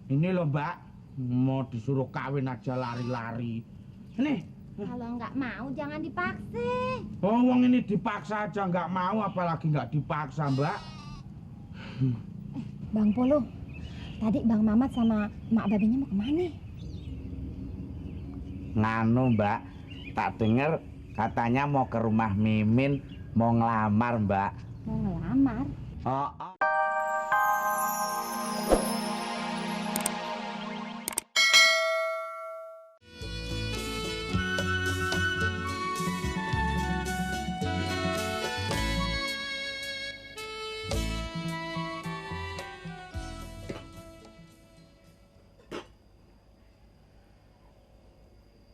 Ini loh Mbak, mau disuruh kawin aja lari-lari. Nih. Kalau nggak mau jangan dipaksa. Oh, wong ini dipaksa aja nggak mau, apalagi nggak dipaksa Mbak. Bang Polo, tadi Bang Mamat sama Mak Babinya mau kemana? Nganu Mbak, tak denger katanya mau ke rumah Mimin, mau ngelamar Mbak. Mau ngelamar? Oh.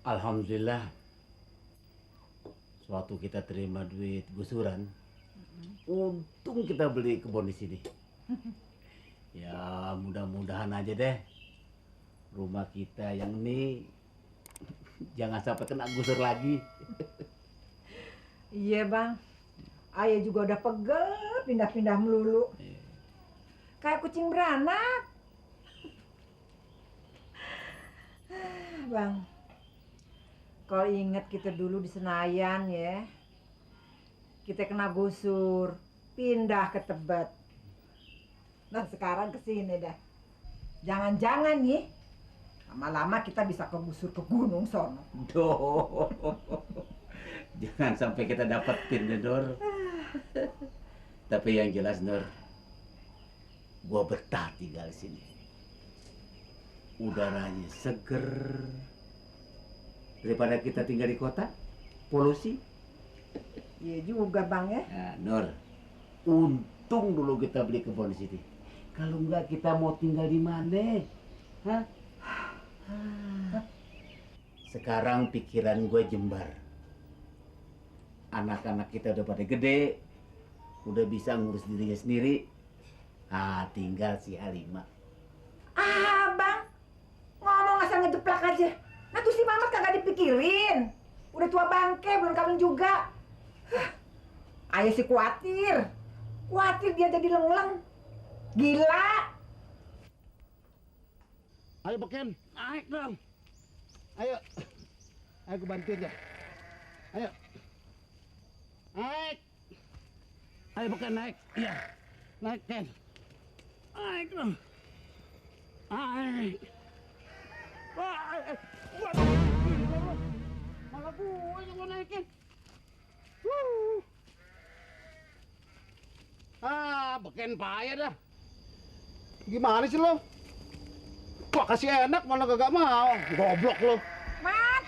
Alhamdulillah, suatu kita terima duit gusuran, untung kita beli kebun di sini. Ya mudah-mudahan aja deh rumah kita yang ini jangan sampai kena gusur lagi. Iya bang, ayah juga udah pegel pindah-pindah melulu. Kayak kucing beranak. Bang, kalau inget kita dulu di Senayan ya, kita kena gusur, pindah ke Tebet. Nah sekarang ke sini dah. Jangan-jangan nih, lama-lama kita bisa kegusur ke gunung sono. Doh, jangan sampai kita dapetin deh Nur. Tapi yang jelas Nur, gua betah tinggal di sini. Udaranya seger. Daripada kita tinggal di kota, polusi. Iya juga bang ya. Nah, Nur, untung dulu kita beli kebun di sini. Kalau enggak kita mau tinggal di mana? Hah? Sekarang pikiran gue jembar. Anak-anak kita udah pada gede, udah bisa ngurus dirinya sendiri. Ah, tinggal si Halimah. Ah bang, ngomong asal ngejeplak aja. Nah tuh si Mamat kagak dipikirin. Udah tua bangke, belum kawin juga. Ayah sih khawatir. Khawatir dia jadi lengleng. Gila. Ayo Beken, naik dong. Ayo. Ayo gue bantuin ya. Ayo. Naik. Ayo Beken naik. Iya. Naik Ken. Naik dong. Naik. Wah, waduh. Malah gue yang mau naikin. Beken payah dah. Gimana sih lo? Gua kasih enak malah gak mau. Goblok lo. Mat,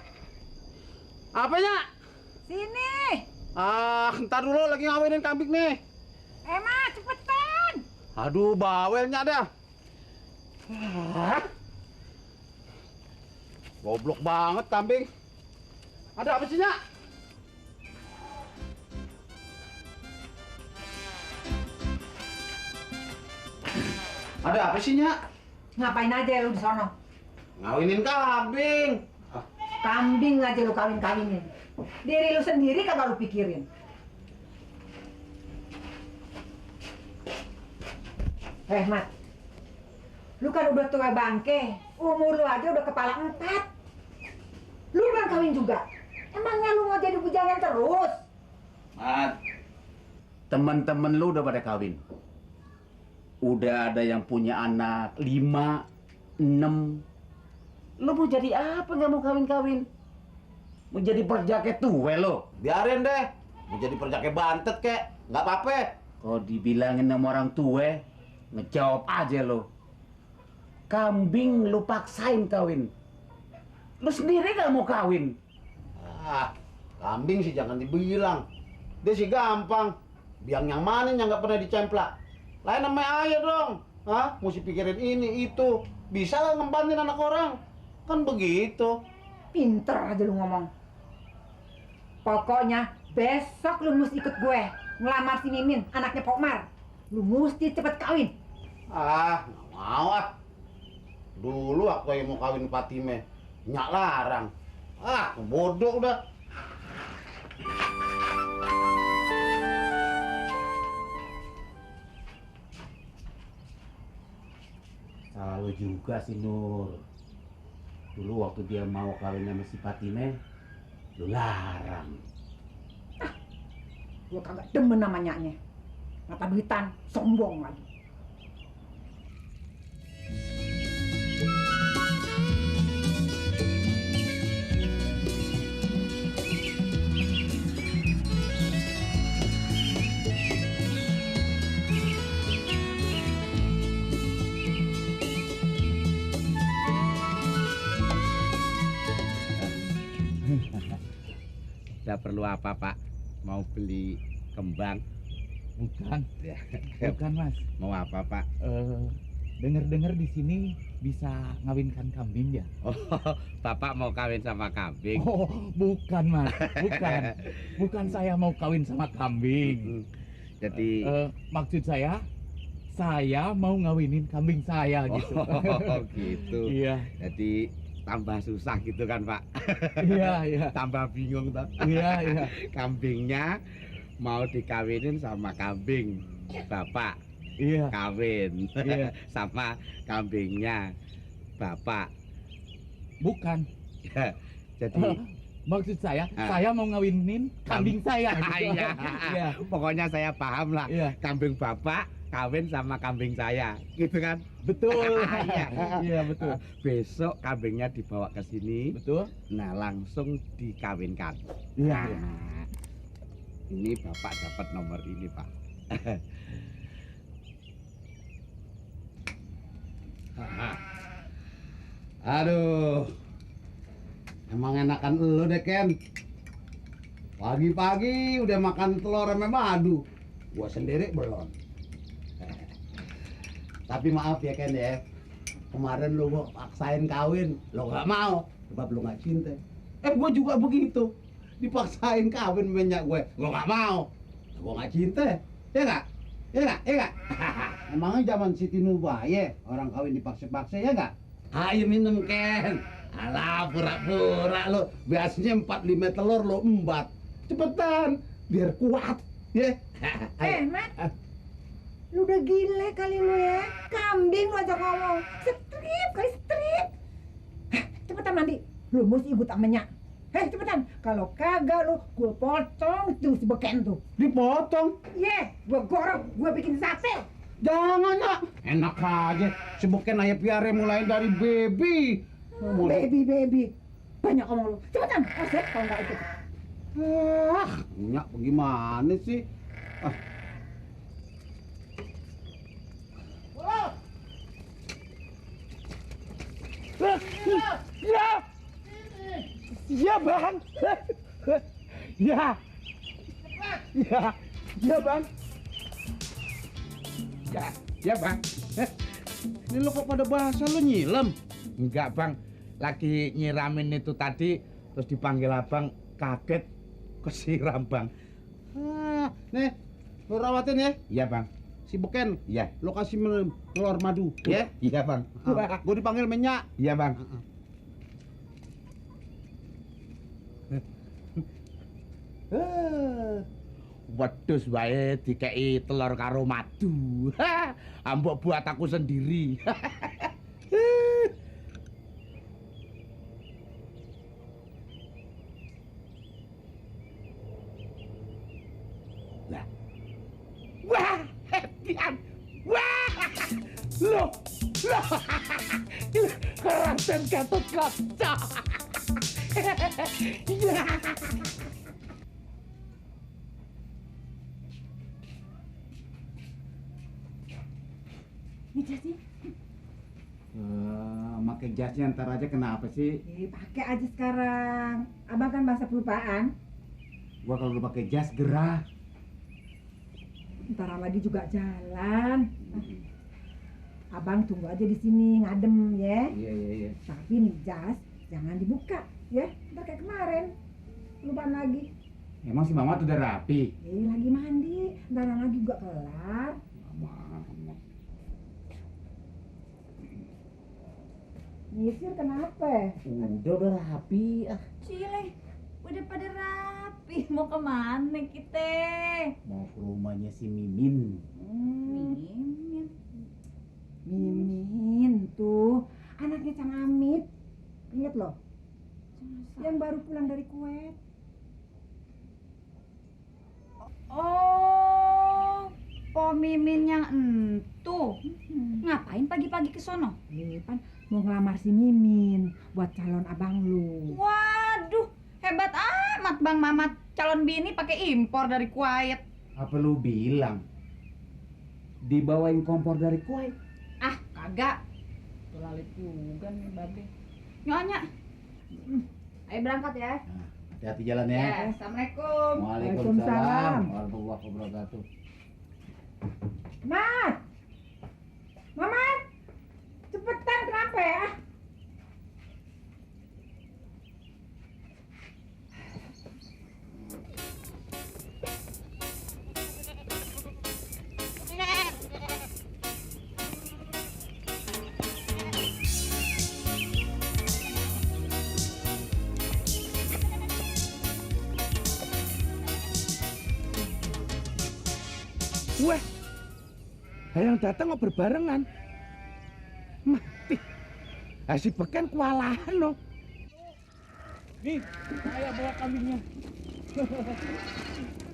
Apanya? sini. Ntar dulu lagi ngawinin kambing nih. Mat, cepetan. Aduh, bawelnya dah. Goblok banget kambing. Ada apa sih, Nyak? Ada apa sih, Nyak? Ngapain aja lu di sono? Ngawinin kambing. Kambing aja lu kawin-kawinin. Diri lu sendiri kagak lu pikirin. Mat, lu kan udah tua bangke, umur lu aja udah kepala 4. Lu kan kawin juga. Emangnya lu mau jadi bujangan terus? Mat, teman-teman lu udah pada kawin. Udah ada yang punya anak 5, 6. Lu mau jadi apa nggak mau kawin-kawin? Mau jadi perjake tuwe lo? Biarin deh. Mau jadi perjake bantet kek, nggak apa-apa. Kalau dibilangin sama orang tua, ngejawab aja lo. Kambing lu paksain kawin. Lu sendiri gak mau kawin. Kambing sih jangan dibilang. Dia sih gampang. Biang yang mana yang nggak pernah dicemplak. Lain namanya ayah dong. Mesti pikirin ini, itu. Bisa nggak ngempanin anak orang? Kan begitu. Pinter aja lu ngomong. Pokoknya besok lu mesti ikut gue ngelamar si Mimin, anaknya Pok Mar. Lu mesti cepet kawin. Nggak mau Dulu aku yang mau kawin Fatime, nyak larang. Bodoh udah. Salah lo juga sih Nur. Dulu waktu dia mau kawin sama si Fatime, lo larang. Gua kagak demen sama nyaknya. Mata duitan, sombong lagi. Tidak perlu apa Pak? Mau beli kembang? Bukan, Ya. bukan Mas. Mau apa Pak? Dengar-dengar di sini bisa ngawinkan kambing ya? Oh, Bapak mau kawin sama kambing? Oh, bukan Mas, bukan. Bukan saya mau kawin sama kambing. Jadi Maksud saya mau ngawinin kambing saya gitu. oh gitu. Iya, Jadi tambah susah gitu kan Pak? iya. Tambah bingung toh. Iya. Kambingnya mau dikawinin sama kambing. Bapak Iya. kawin Iya. sama kambingnya Bapak. Bukan. Jadi Maksud saya Ah. mau ngawinin kambing saya gitu. Iya. Iya. Pokoknya saya paham lah. Iya. Kambing Bapak kawin sama kambing saya. Gitu kan? Betul. Iya. Iya, betul. Besok kambingnya dibawa ke sini. Betul. Nah, langsung dikawinkan. Iya. Nah, ini Bapak dapat nomor ini, Pak. Aduh, emang enakan lu deh Ken. Pagi-pagi udah makan telur sama madu, gua sendiri belum. Tapi maaf ya Ken ya, kemarin lu gua paksain kawin, lo nggak mau, sebab lu nggak cinta. Gua juga begitu, dipaksain kawin minyak gue, gua nggak mau, gua nggak cinta, ya nggak? Ya nggak? Ya nggak? Emangnya zaman Siti Nurbaya orang kawin dipaksa-paksa ya nggak? Ayo minum Ken. Alah pura-pura lo, biasanya 4-5 telur lo embat. Cepetan, biar kuat, ya. Mat, lu udah gile kali lu ya. Kambing lu ajak ngomong. Strip. Cepetan mandi. Lu mesti ikut sama Nyak. Cepetan. Kalau kagak lu, gua potong tuh si beken tuh. Dipotong. Gua goreng, gua bikin sate. Jangan nak. Enak aja. Si Beken ayah piara mulai dari baby. Baby. Banyak ngomong lu. Cepetan, aset kalau nggak ikut. Nyak bagaimana sih? Ya. Ya, Bang. Ya. Ya, Bang. Ya, Bang. Ini lo kok pada bahasa lo nyilam? Enggak, Bang. Lagi nyiramin itu tadi, terus dipanggil Abang, kaget kesiram, Bang. Nih, lo rawatin ya. Iya, Bang. Si Beken, Iya. lo kasih telur madu, ya? Iya, Bang. Gue dipanggil Menyak. Iya, Bang. Wedhus wae dikei telur karo madu. Ambok buat aku sendiri. Lah. Wah, hetian. Wah. Loh. Kerasan Gatot Kaca. Ya. Ini jasnya. Pakai jasnya ntar aja kenapa sih? Pakai aja sekarang. Abang kan bahasa pelupaan. Gua kalau udah pakai jas gerah. Ntar lagi juga jalan. Abang tunggu aja di sini ngadem ya. Iya. Tapi nih jas jangan dibuka ya. Ntar kayak kemarin. Lupaan lagi. Emang si Mama tuh udah rapi. Lagi mandi. Ntar lagi juga kelar. Nyisir kenapa? Udah rapi. Cile, udah pada rapi. Mau kemana kita? Mau ke rumahnya si Mimin. Mimin. Mimin. Mimin yang entu. Ngapain pagi-pagi ke sono? Pan mau ngelamar si Mimin buat calon abang lu. Waduh, hebat amat Bang Mamat. Calon bini pakai impor dari Kuwait. Apa lu bilang dibawain kompor dari Kuwait? Ah, kagak. Tulalit juga nih babe. Nyonya. Ayo berangkat ya. Nah, hati-hati jalan ya. Ya, Assalamualaikum. Waalaikumsalam warahmatullahi wabarakatuh. Mat! Mamat! Cepetan kenapa ya? Wah, yang datang kok berbarengan. Mati. Si Beken kewalahan loh. Nih, saya bawa kambingnya.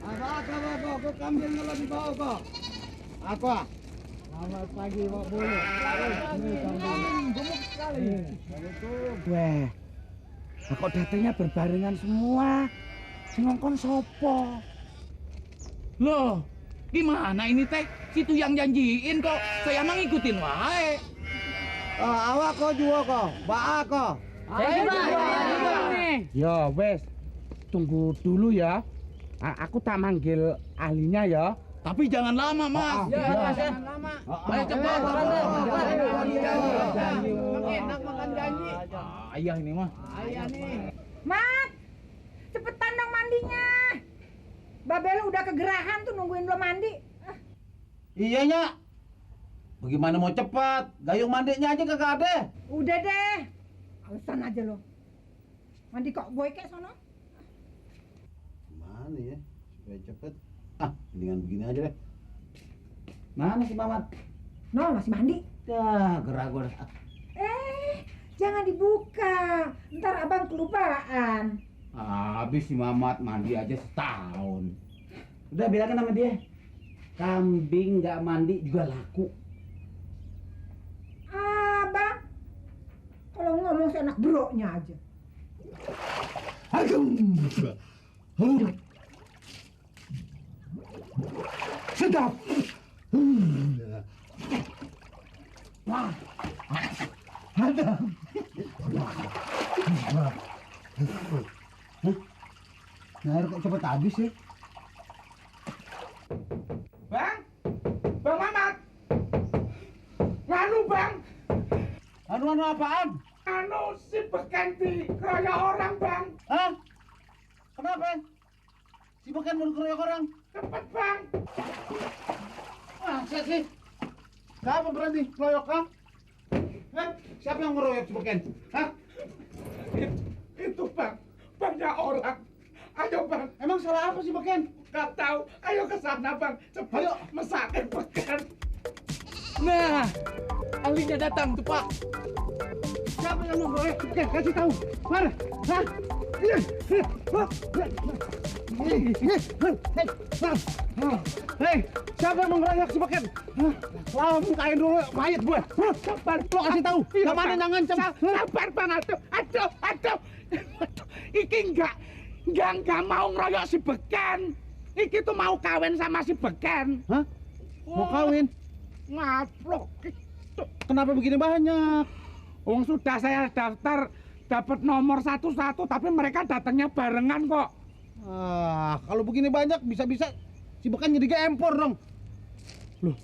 Apa kok kambing kalau dibawa kok? Apa? Selamat pagi Pak Bulu. Ini kambing. Gemuk sekali. Wah, kok datangnya berbarengan semua. Sing ngongkon sopo? Loh, gimana ini teh? Situ yang janjiin kok. Saya mah ngikutin wae. Awak kok juga kok? Baak kok? Ya wes, tunggu dulu ya. Aku tak manggil ahlinya ya. Tapi jangan lama, Mas. Jangan lama. Ayo cepat. Enak makan janji. Ayah ini mah. Ayah nih. Mat! Cepetan dong mandinya. Babel udah kegerahan tuh nungguin lo mandi. Iya, Nya. Bagaimana mau cepat? Gayung mandinya aja kagak ada. Udah deh. Alasan aja lo. Mandi kok boy kayak sono. Mana ya? Supaya cepet. Mendingan begini aja deh. Mana si Mamat? No, masih mandi. Dah, gerak gua. Jangan dibuka. Ntar abang kelupaan. Habis si Mamat mandi aja setahun. Udah bilangin sama dia. Kambing nggak mandi juga laku. Abang, kalau ngomong seenak broknya aja. Sedap. Nah, air kok cepet habis sih? Bang Mamat. Nganu Bang. Anu apaan? Anu si Beken dikeroyok orang Bang. Hah? Kenapa? Si Beken mau dikeroyok orang? Cepet Bang. Masa sih? Siapa berani keroyok, ha? Hah? Siapa yang ngeroyok si Beken? Hah? Itu Bang, banyak orang. Ayo Bang. Emang salah apa si Beken? Gak tahu. Ayo ke sana Bang. Cepat. Ayo. Mesakin Beken. Nah, ahlinya datang tuh, Pak. Siapa yang mau ngeroyok si Beken? Kasih tahu. Mana? Hah? Hei, siapa yang mau ngeroyok si Beken? Lalu bukain dulu mayat gue. Sabar, lo kasih tahu. Gak mana yang ngancam? Sabar Bang. Aduh. Iki enggak mau ngeroyok si Beken. Iki tuh mau kawin sama si Beken. Hah? Mau kawin? Ngaplok. Kenapa begini banyak? Wong sudah saya daftar dapat nomor 11 tapi mereka datangnya barengan kok. Kalau begini banyak bisa-bisa si Beken jadi gempor dong. Loh,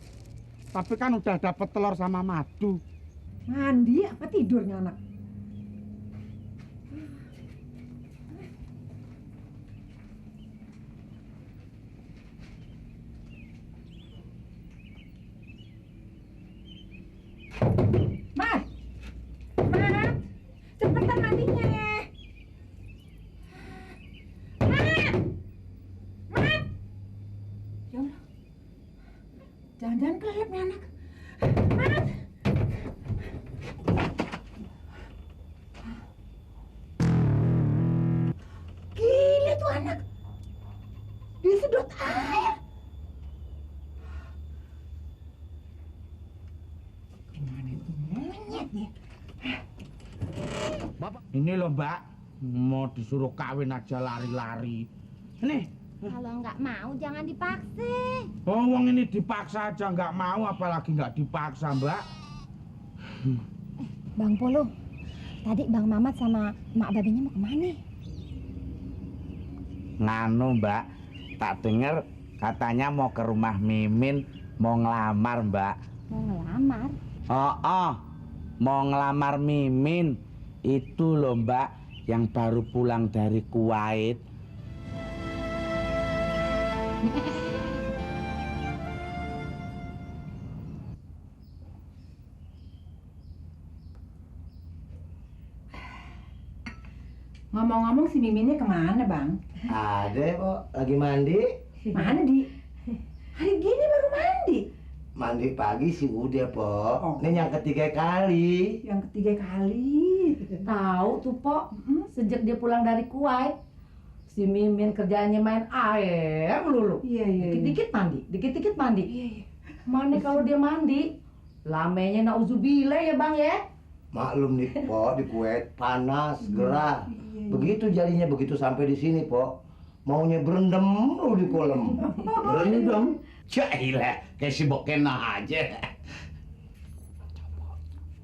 tapi kan udah dapat telur sama madu. Mandi apa tidurnya anak? Mas! Mas! Cepetan mandinya. Mas! Mas! Ya Allah. Jangan-jangan kelelep nih anak. Mas! Gila tuh anak. Disedot air. Ini loh Mbak, mau disuruh kawin aja lari-lari. Ini. Kalau nggak mau jangan dipaksa. Oh, wong ini dipaksa aja nggak mau, apalagi nggak dipaksa Mbak. Bang Polo, tadi Bang Mamat sama Mak Babinya mau kemana? Nganu Mbak, tak denger katanya mau ke rumah Mimin, mau ngelamar Mbak. Mau ngelamar? Oh, mau ngelamar Mimin. Itu loh Mbak, yang baru pulang dari Kuwait. Ngomong-ngomong si Miminnya kemana bang? Ada kok, lagi mandi. Mana di? Hari gini baru mandi. Mandi pagi sih udah, Pok. Oh. Ini yang ketiga kali. Yang ketiga kali. Tahu tuh, Pok. Sejak dia pulang dari Kuwait, si Mimin kerjaannya main air melulu. Iya. Dikit-dikit mandi, dikit-dikit mandi. Iya. Mana kalau dia mandi, lamenya nauzubillah ya, Bang ya. Maklum nih, Pok, di Kuwait panas, gerah. Begitu jadinya begitu sampai di sini, Pok. Maunya berendam lu di kolam. Berendam? Jailah, kayak si Boken aja.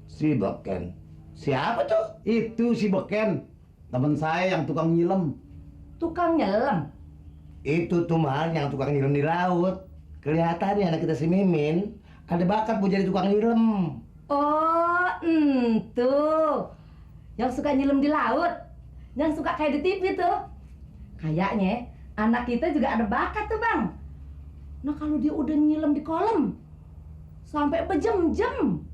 Si Beken. Siapa tuh? Itu si Beken. Temen saya yang tukang nyilem. Tukang nyelam. Itu tuh Mal yang tukang nyilem di laut. Kelihatannya anak kita si Mimin ada bakat mau jadi tukang nyilem. Oh, tuh. Yang suka nyelem di laut. Yang suka kayak di TV tuh. Kayaknya anak kita juga ada bakat tuh, Bang. Nah, kalau dia udah nyelem di kolam sampai berjam-jam.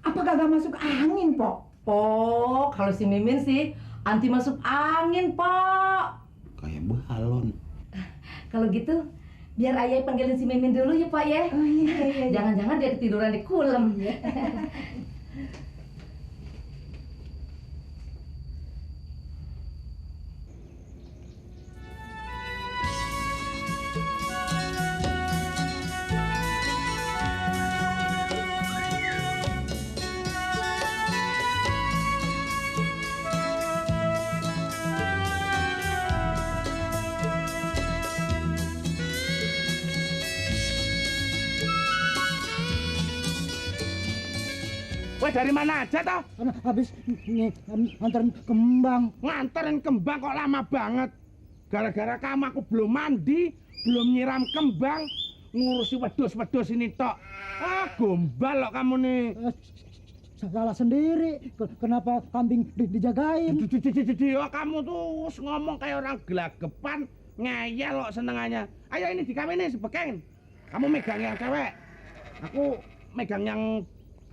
Apa kagak masuk angin, Pok? Oh, kalau si Mimin sih anti masuk angin, Pak. Kayak balon. Kalau gitu, biar ayah panggilin si Mimin dulu ya, Pak ya. Oh iya. Jangan-jangan dia ketiduran di kolam. Weh, dari mana aja toh? Habis nganterin kembang. Nganterin kembang kok lama banget. Gara-gara kamu aku belum mandi, belum nyiram kembang, ngurusi wedhus-wedhus ini tok. Ah, gombal loh kamu nih. Salah sendiri. Kenapa kambing dijagain? Oh, kamu tuh ngomong kayak orang gelagapan, ngeyel loh senengannya. Ayo ini dikawinin si Beken. Kamu megang yang cewek. Aku megang yang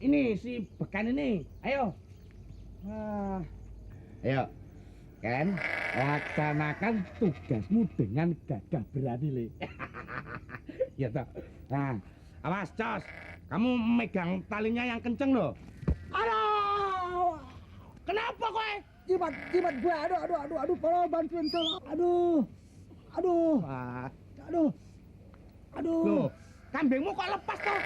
ini si Beken ini. Ayo. Ayo. Ken, laksanakan tugasmu dengan gagah berani, Le. Ya toh. Nah, awas, Cos. Kamu megang talinya yang kenceng loh. Aduh! Kenapa kowe? Jimat gue. Aduh, tolong bantuin tolong. Aduh. Loh, kambingmu kok lepas toh?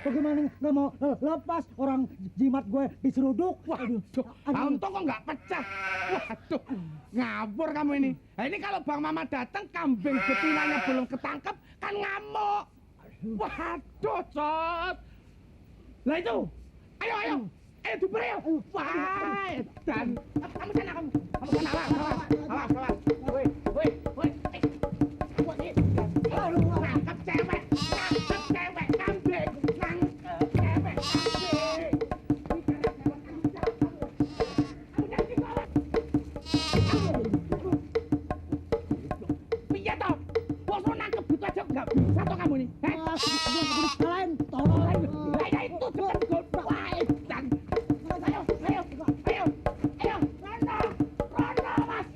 Bagaimana nggak mau lepas? Orang jimat gue diseruduk. Waduh, untung kok nggak pecah. Waduh, ngabur kamu ini. Nah, ini kalau Bang Mama datang, kambing betinanya belum ketangkep, kan ngamuk. Waduh, Cot. Lah itu, ayo, diberi ya. Wah, dan kamu sana, awas. Woi. Nangkep cewek kambing, Piye toh? Bos nangkep gitu aja nggak bisa toh kamu nih? Kalian tolong. Lah ya itu cepet goblok. Wah, dan ayo, Rono, Mas.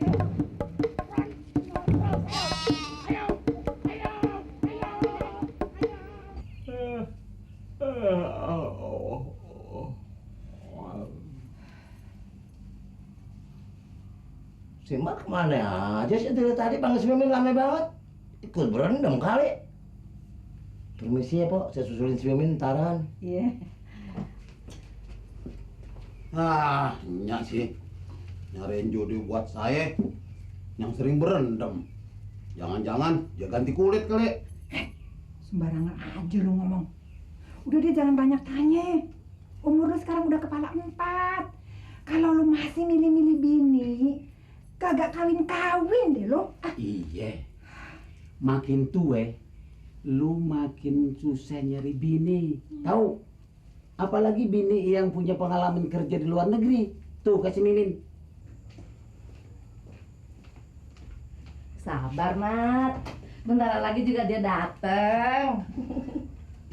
Si Mak kemana aja sih dari tadi panggil si Mimin lama banget. Ikut berendam kali. Permisi ya, Pok. Saya susulin si Mimin ntaran. Iya. Nyak sih nyariin jodoh buat saya yang sering berendam. Jangan-jangan dia ganti kulit kali. Sembarangan aja lu ngomong. Udah dia jangan banyak tanya. Umur lu sekarang udah kepala 4. Kalau lu masih milih-milih bini, kagak kawin-kawin deh lo. Iya. Makin tua, lu makin susah nyari bini. Tahu? Apalagi bini yang punya pengalaman kerja di luar negeri. Tuh, kasih Mimin. Sabar, Mat. Bentar lagi juga dia dateng.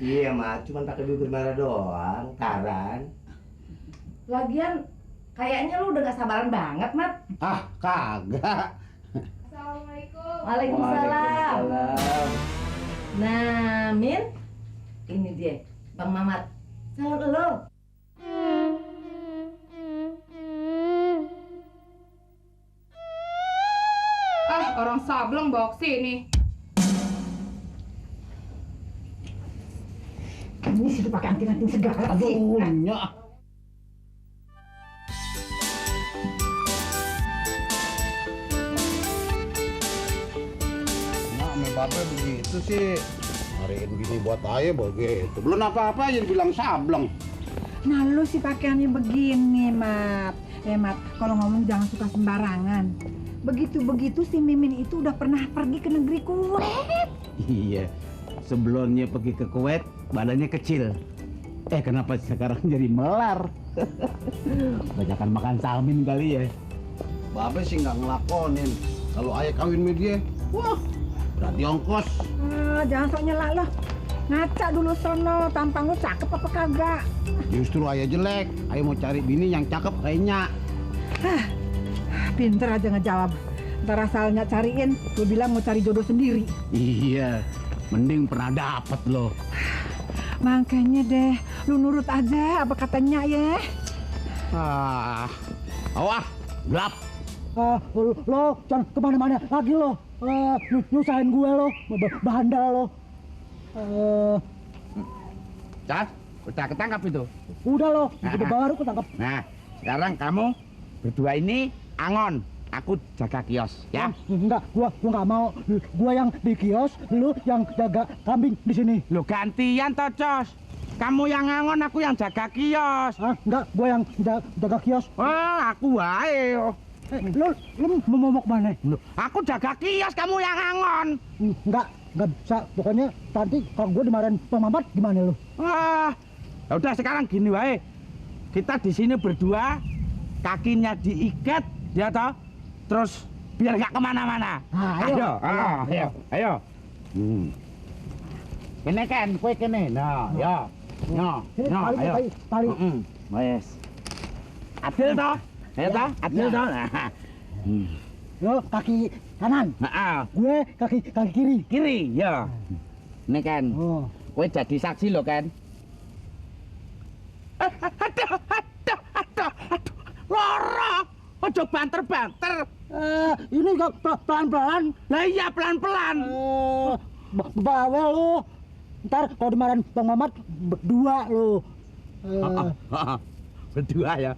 Iya, Mat. Cuma pakai bibir merah doang. Taran. Lagian, kayaknya lu udah gak sabaran banget, Mat. Kagak. Assalamualaikum. Waalaikumsalam. Nah, Min. Ini dia, Bang Mamat. Salam lu. Orang sableng bawa kesini. Ini sih pakai anting-anting segala sih. Nyak. Babe begitu sih. Nyariin bini buat aja begitu. Belum apa-apa aja bilang sableng. Nah lu sih pakaiannya begini, Mat. Mat, kalau ngomong jangan suka sembarangan. Begitu-begitu si Mimin itu udah pernah pergi ke negeri Kuwait. Iya. Sebelumnya pergi ke Kuwait, badannya kecil. Kenapa sekarang jadi melar? Banyakan makan salmin kali ya. Babe sih nggak ngelakonin. Kalau ayah kawin sama dia, wah, berarti ongkos. Jangan sok nyelak loh. Ngaca dulu sono, tampang lu cakep apa kagak? Justru ayah jelek. Ayah mau cari bini yang cakep kayaknya. Pinter aja ngejawab. Ntar asalnya cariin, lu bilang mau cari jodoh sendiri. Iya, mending pernah dapet loh. Makanya deh, lu nurut aja apa katanya ya. Gelap. Lo jangan kemana-mana lagi lo. Nyusahin gue lo, bandel lo. Cat, udah ketangkap itu. Udah lo, udah baru ketangkap. Nah, sekarang kamu berdua ini angon. Aku jaga kios, ya? Enggak, gua nggak mau. Gua yang di kios, lu yang jaga kambing di sini. Lu gantian toh, Cos. Kamu yang angon, aku yang jaga kios. Enggak, gua yang jaga kios. Aku wae. Lu mau mana? Aku jaga kios, kamu yang angon. Enggak bisa. Pokoknya nanti kalau gua dimarahin Bang Mamat gimana lu? Ya udah sekarang gini wae. Kita di sini berdua, kakinya diikat, ya toh? Terus biar nggak kemana-mana. Ayo. Kene kan, kue kene. Nah, ya. Ayo. Tali. Wes. Adil toh? Ya toh? Adil toh? Lo kaki kanan. Gue kaki kiri. Kiri, ya. Ini kan. Kue jadi saksi lo kan. Aduh. Loro. Ojo banter-banter. Ini pelan-pelan. Lah iya pelan-pelan. Bawel lu. Ntar kalau dimarahin Bang Mamat berdua lu. Berdua ya.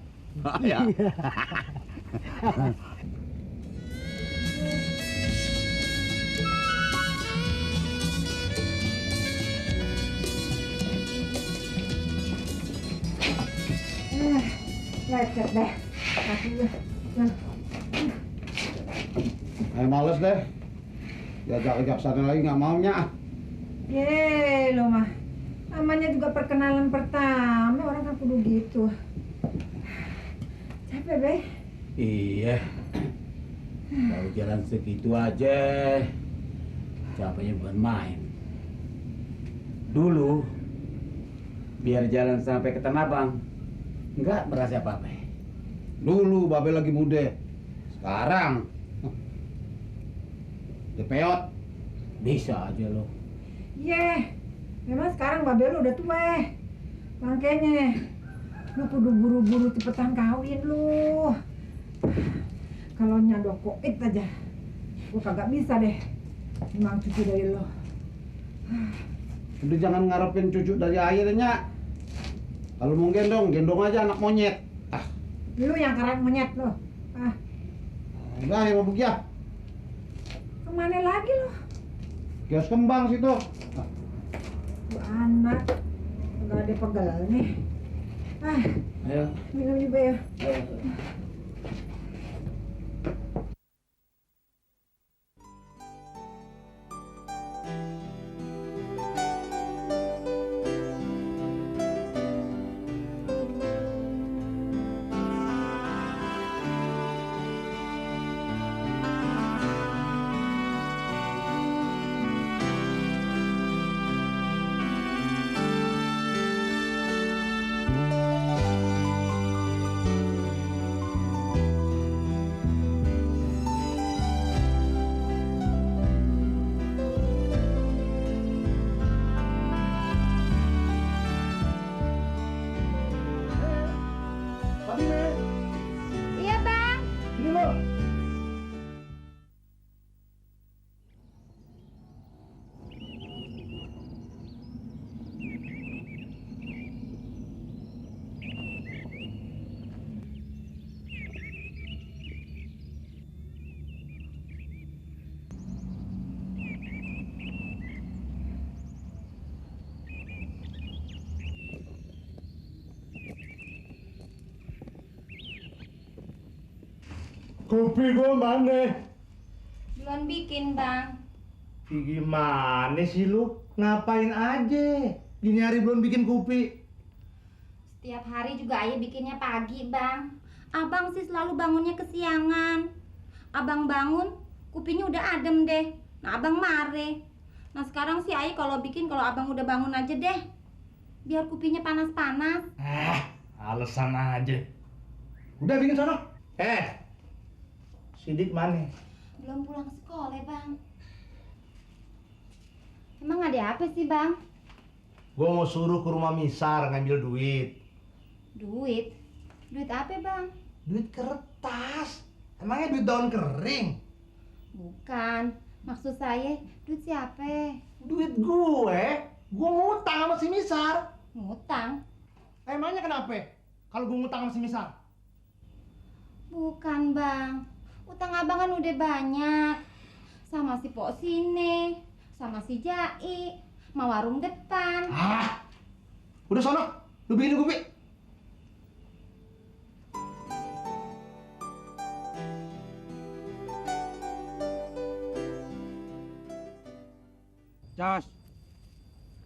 Ya. Lecet deh. Males deh. Diajak-ajak sana lagi nggak maunya. Lo mah. Namanya juga perkenalan pertama, orang kan kudu gitu. Capek, Be? Iya. Baru jalan segitu aja. Capeknya bukan main. Dulu, biar jalan sampai ke Tanah Abang, nggak merasa apa-apa. Dulu Babe lagi muda. Sekarang dipeot. Bisa aja lo. Memang sekarang Babe lu udah tua. Makanya lu kudu buru-buru cepetan kawin lu. Kalau nyadok koit aja, gua kagak bisa deh memang cucu dari lo. Udah jangan ngarepin cucu dari airnya. Kalau mau gendong aja anak monyet. Lu yang keren monyet lo. Ah, Enggak ya, Bapak ya. kemana lagi lo? Kios kembang situ. Bu anak, nggak ada pegal nih. Ah, Ayo. minum juga ya. Iya, Bang. Ini lo. Kopi gua mana? Belum bikin, Bang. Gimana sih lu? Ngapain aja? Gini hari belum bikin kopi. Setiap hari juga ayah bikinnya pagi, Bang. Abang sih selalu bangunnya kesiangan. Abang bangun, kupinya udah adem deh. Nah, abang mare. Nah, sekarang sih ayah kalau bikin, kalau abang udah bangun aja deh. Biar kupinya panas-panas. Alasan aja. Udah bikin sono. Sidik mana? Belum pulang sekolah, Bang. Emang ada apa sih, Bang? Gua mau suruh ke rumah Misar ngambil duit. Duit? Duit apa, Bang? Duit kertas. Emangnya duit daun kering? Bukan. Maksud saya, duit siapa? Duit gue. Gue ngutang sama si Misar. Ngutang? Emangnya kenapa? Kalau gue ngutang sama si Misar? Bukan, Bang. Utang abang kan udah banyak. Sama si Pok Sine, sama si Jai, sama warung depan. Udah sono, lu bikin kopi. Jos,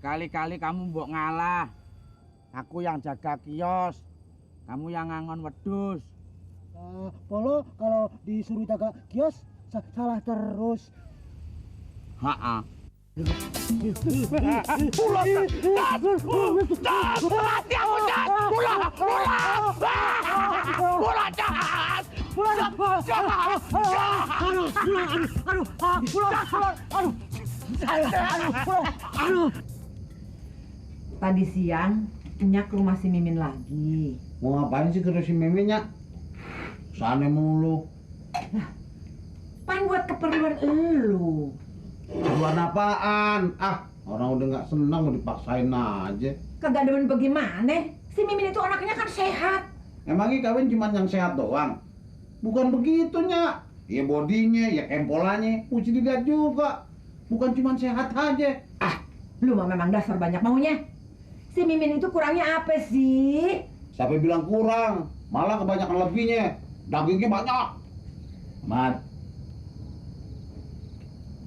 kali-kali kamu mbok ngalah. Aku yang jaga kios, kamu yang ngangon wedhus. Polo kalau disuruh jaga kios salah terus. Ha-ha. Tadi siang, Nyak ke rumah si Mimin lagi. Mau ngapain sih ke si Mimin, Nyak? Sana mulu. Pan buat keperluan elu. Keperluan apaan? Orang udah nggak senang mau dipaksain aja. Kagak demen bagaimana? Si Mimin itu anaknya kan sehat. Emangnya kawin cuma yang sehat doang? Bukan begitu, Nyak. Ya bodinya, ya kempolannya, mesti dilihat juga. Bukan cuma sehat aja. Lu mah memang dasar banyak maunya. Si Mimin itu kurangnya apa sih? Siapa bilang kurang? Malah kebanyakan lebihnya. Dagingnya banyak. Mat,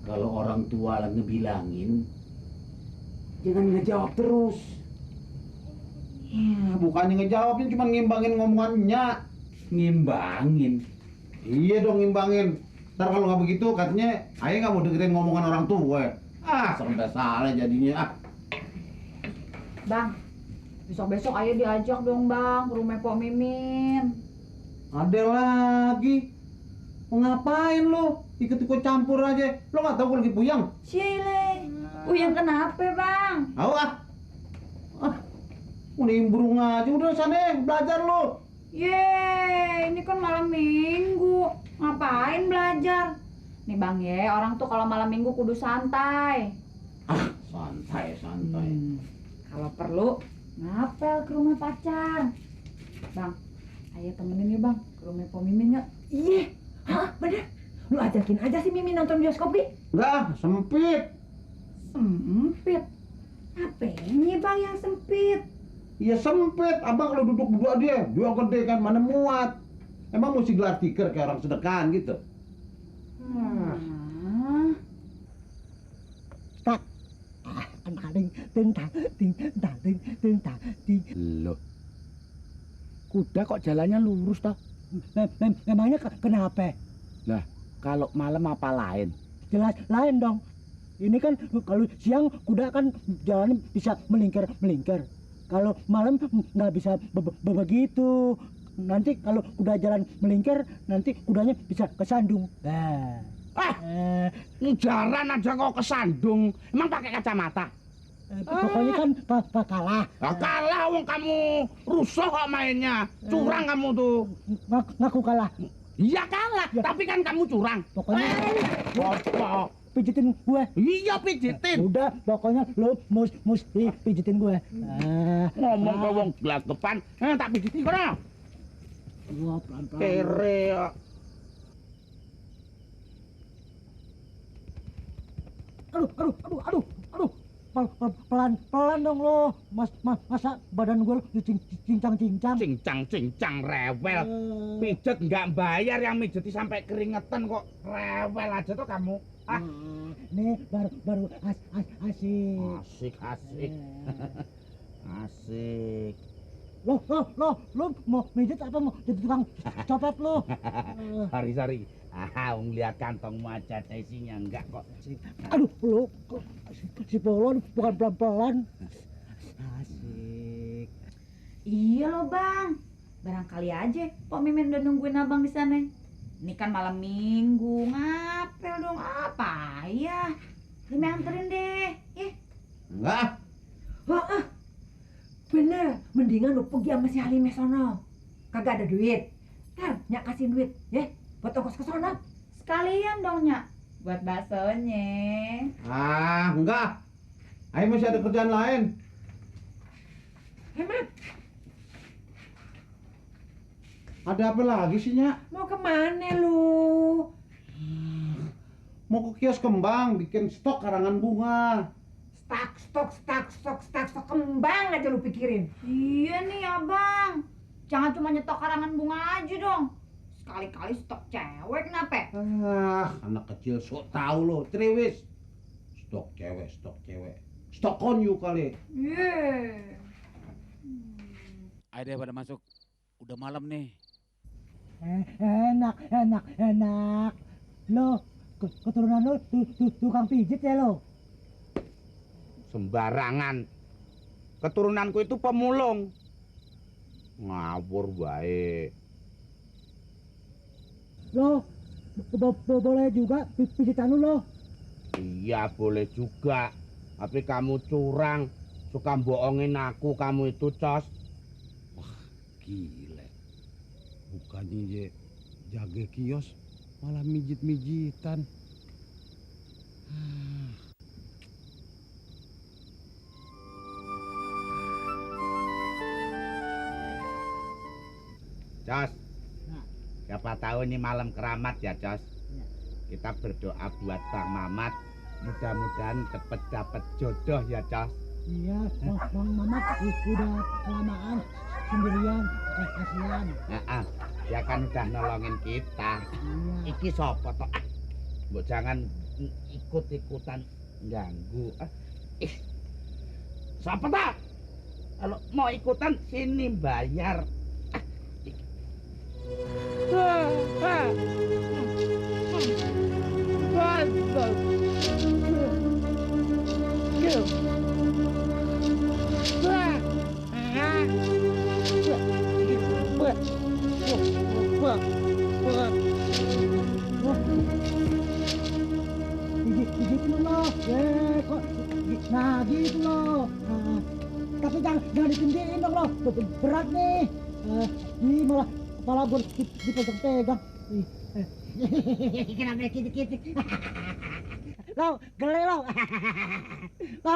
kalau orang tua lagi bilangin, jangan ngejawab terus. Ya, bukannya ngejawabnya cuma ngimbangin ngomongannya. Ngimbangin? Iya dong ngimbangin. Ntar kalau nggak begitu katanya, ayah nggak mau dengerin ngomongan orang tua. Sampai salah jadinya. Bang, besok-besok ayah diajak dong, Bang, ke rumah Pok Mimin. Ada lagi. Mau ngapain lo? Ikut-ikut campur aja. Lo nggak tahu gue lagi puyeng? Cile, puyeng kenapa, Bang? Tahu mau nimbrung aja. Udah sana belajar lo. Yeay, ini kan malam minggu. Ngapain belajar? Nih Bang ya, orang tuh kalau malam minggu kudu santai. Santai. Kalau perlu, ngapel ke rumah pacar. Bang, Ayo temenin ya bang, ke rumah Po Mimin ya. Iya, bener. Lu ajakin aja si Mimin nonton bioskop Bi. Enggak, sempit. Sempit. Apa ini bang yang sempit? Iya sempit, abang kalau duduk berdua dia gede kan, mana muat. Emang mesti gelar tikar kayak orang sedekahan gitu. Tak. Loh. Kuda kok jalannya lurus toh? Memangnya kenapa? Lah, kalau malam apa lain? Jelas lain dong. Ini kan kalau siang kuda kan jalan bisa melingkar. Kalau malam nggak bisa begitu. Nanti kalau kuda jalan melingkar, nanti kudanya bisa kesandung. Nah. Ini jalan aja kok kesandung. Emang pakai kacamata? Pokoknya kan kalah. Kalah wong kamu rusuh kok mainnya. Curang kamu tuh. Ngaku kalah. Iya kalah, ya. Tapi kan kamu curang. Pokoknya apa? Pijitin gue. Iya pijitin. Udah, pokoknya lo mesti pijitin gue. Ngomong ke wong gelagapan, tak pijitin kono. Wah, pelan-pelan. Kere. Aduh. Pelan dong lo. Masa badan gue cincang rewel. Pijet nggak bayar, yang mijeti sampai keringetan kok rewel aja tuh kamu. Nih baru asik. Asik. Lo mau mijet apa mau jadi tukang copet lo? Sorry. Lihat kantongmu aja, isinya enggak kok. Aduh, lo si Polon bukan pelan-pelan. Asik. Iya loh bang, barangkali aja Pok Mimin udah nungguin abang di sana. Ini kan malam minggu, ngapel dong apa ya? Limi anterin deh, Enggak. Bener, mendingan lu pergi sama si Halimah sono. Kagak ada duit. Ntar Nyak kasih duit, ya, buat ongkos ke sono. Sekalian dong Nyak, buat baksonya. Enggak. Ayo masih ada kerjaan lain. Hemat, Ada apa lagi sih, Nyak? mau kemana lu? Mau ke kios kembang, bikin stok karangan bunga. Stok kembang aja lu pikirin. Iya nih abang, jangan cuma nyetok karangan bunga aja dong. Sekali-kali stok cewek kenapa? Anak kecil sok tahu lo, trewis. Stok cewek. Stok konyu kali. Ayo deh pada masuk. Udah malam nih. Enak. Lo keturunan lo tukang pijit ya lo? Sembarangan. Keturunanku itu pemulung. Ngawur baik. Lo boleh juga pijitan lo? Iya boleh juga. Tapi kamu curang. Suka bohongin aku, kamu itu cos. Wah gile. Bukannya jaga kios malah mijit-mijitan. Cos, siapa tahu ini malam keramat ya Cos. Kita berdoa buat Bang Mamat, mudah-mudahan cepet dapet jodoh ya Cos. Iya, Bang Mamat udah kelamaan sendirian, kasihan. Dia kan udah nolongin kita. Iya. Iki sopo toh? Mbok jangan ikut-ikutan ganggu. Siapa toh? Kalau mau ikutan sini bayar. Gitu loh, kok, nah gitu loh. Tapi jangan ditinggiin dong loh, berat nih. Ini malah gue dipegang-pegang. Kenapa kiti-kiti? lo, geli lo. Lo,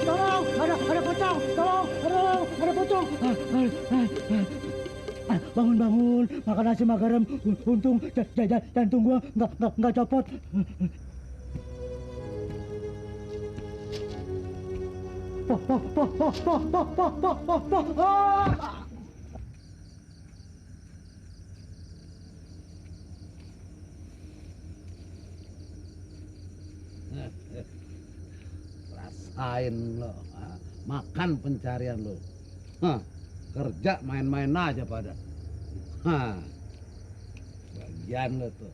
Tolong, ada pocong, tolong, ada pocong. Bangun, makan nasi garam. Untung jantung gua nggak copot. Rasain lo, makan pencarian lo. Kerja main-main aja pada. Bagian lo tuh.